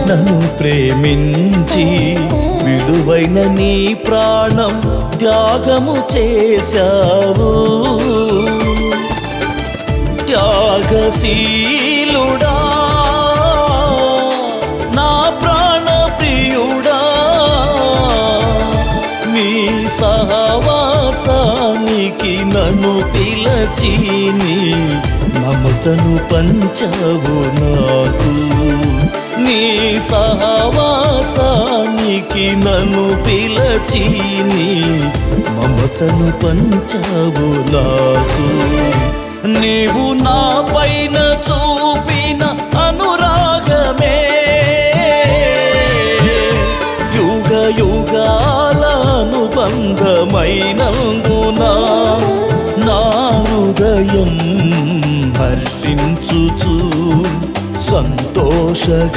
నన్ను ప్రేమించి విలువైన నీ ప్రాణం త్యాగము చేశావు. త్యాగశీలుడా నా ప్రాణ ప్రియుడా, నీ సహవాసానికి నన్ను పిలచి నీ మమతను పంచావు నాకు. నీ సహవాసానికి నన్ను పిలచి నీ మమతను పంచావు నాకు. నీవు నా పైన చూపిన అనురాగమే యుగ యుగాల అనుబంధమైనందున నా హృదయం హర్షించుచు సంతోషగా